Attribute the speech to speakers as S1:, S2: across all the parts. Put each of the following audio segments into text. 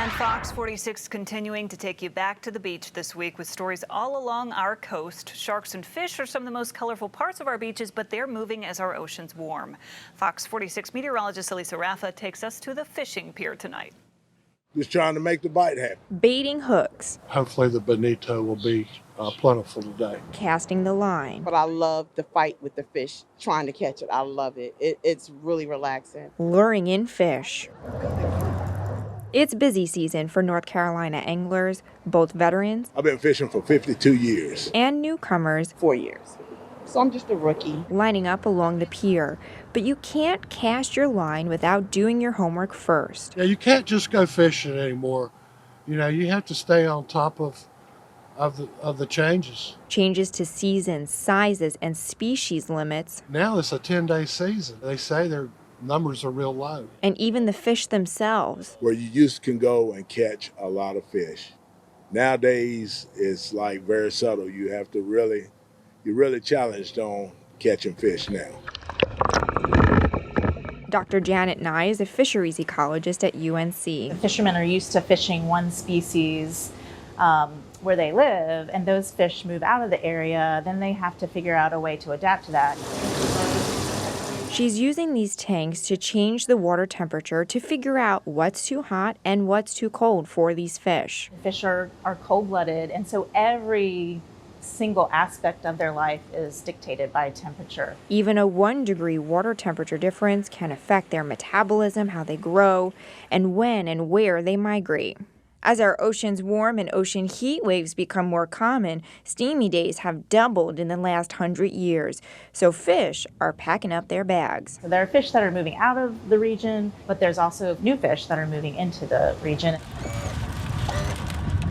S1: And Fox 46 continuing to take you back to the beach this week with stories all along our coast. Sharks and fish are some of the most colorful parts of our beaches, but they're moving as our oceans warm. Fox 46 meteorologist Elisa Raffa takes us to the fishing pier tonight.
S2: Just trying to make the bite happen.
S3: Baiting hooks.
S4: Hopefully the bonito will be plentiful today.
S3: Casting the line.
S5: But I love the fight with the fish, trying to catch it. I love it. It's really relaxing.
S3: Luring in fish. It's busy season for North Carolina anglers, both veterans.
S2: I've been fishing for 52 years.
S3: And newcomers.
S5: 4 years. So I'm just a rookie.
S3: Lining up along the pier. But you can't cast your line without doing your homework first.
S4: Yeah, you can't just go fishing anymore. You know, you have to stay on top of the changes.
S3: Changes to seasons, sizes, and species limits.
S4: Now it's a 10-day season. They say their numbers are real low.
S3: And even the fish themselves.
S2: Where you used to can go and catch a lot of fish. Nowadays, it's like very subtle. You have to you're really challenged on catching fish now.
S3: Dr. Janet Nye is a fisheries ecologist at UNC.
S6: Fishermen are used to fishing one species where they live, and those fish move out of the area, then they have to figure out a way to adapt to that.
S3: She's using these tanks to change the water temperature to figure out what's too hot and what's too cold for these fish.
S6: Fish are cold-blooded, and so every single aspect of their life is dictated by temperature.
S3: Even a 1-degree water temperature difference can affect their metabolism, how they grow, and when and where they migrate. As our oceans warm and ocean heat waves become more common, steamy days have doubled in the last 100 years. So fish are packing up their bags.
S6: So there are fish that are moving out of the region, but there's also new fish that are moving into the region,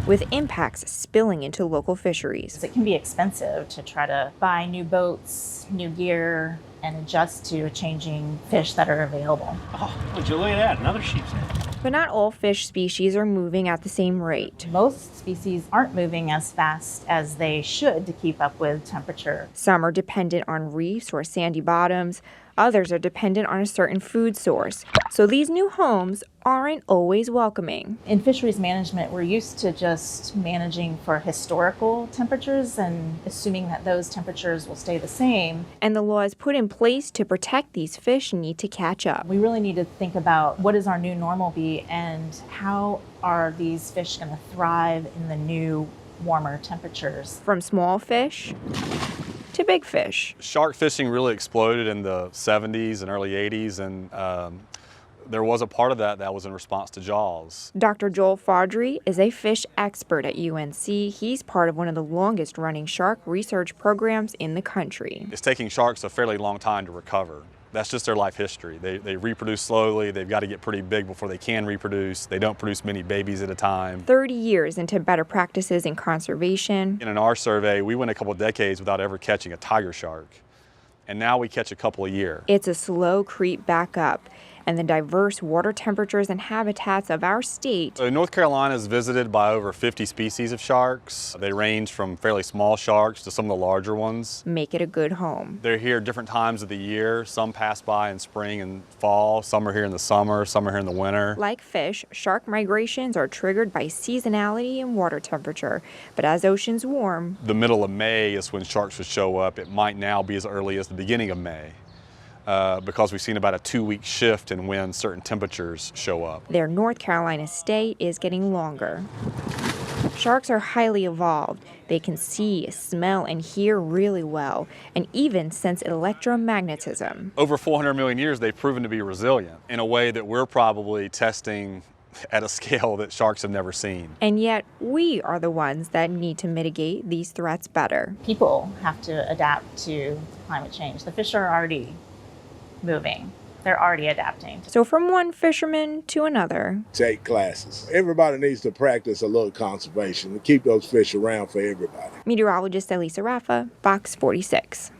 S3: with impacts spilling into local fisheries.
S6: It can be expensive to try to buy new boats, new gear, and adjust to changing fish that are available.
S7: Oh, would you look at that, another sheep's head.
S3: But not all fish species are moving at the same rate.
S6: Most species aren't moving as fast as they should to keep up with temperature.
S3: Some are dependent on reefs or sandy bottoms. Others are dependent on a certain food source. So these new homes aren't always welcoming.
S6: In fisheries management, we're used to just managing for historical temperatures and assuming that those temperatures will stay the same.
S3: And the laws put in place to protect these fish need to catch up.
S6: We really need to think about what does our new normal be and how are these fish going to thrive in the new warmer temperatures.
S3: From small fish to big fish.
S8: Shark fishing really exploded in the 70s and early 80s, and there was a part of that was in response to Jaws.
S3: Dr. Joel Faudree is a fish expert at UNC. He's part of one of the longest running shark research programs in the country.
S8: It's taking sharks a fairly long time to recover. That's just their life history. They reproduce slowly. They've got to get pretty big before they can reproduce. They don't produce many babies at a time.
S3: 30 years into better practices in conservation.
S8: In our survey, we went a couple decades without ever catching a tiger shark. And now we catch a couple a year.
S3: It's a slow creep back up. And the diverse water temperatures and habitats of our state.
S8: So North Carolina is visited by over 50 species of sharks. They range from fairly small sharks to some of the larger ones.
S3: Make it a good home.
S8: They're here different times of the year. Some pass by in spring and fall. Some are here in the summer. Some are here in the winter.
S3: Like fish, shark migrations are triggered by seasonality and water temperature. But as oceans warm,
S8: the middle of May is when sharks would show up. It might now be as early as the beginning of May. Because we've seen about a 2-week shift in when certain temperatures show up.
S3: Their North Carolina stay is getting longer. Sharks are highly evolved. They can see, smell, and hear really well, and even sense electromagnetism.
S8: Over 400 million years, they've proven to be resilient in a way that we're probably testing at a scale that sharks have never seen.
S3: And yet, we are the ones that need to mitigate these threats better.
S6: People have to adapt to climate change. The fish are already moving. They're already adapting.
S3: So from one fisherman to another.
S2: Take classes. Everybody needs to practice a little conservation to keep those fish around for everybody.
S3: Meteorologist Elisa Raffa, Fox 46.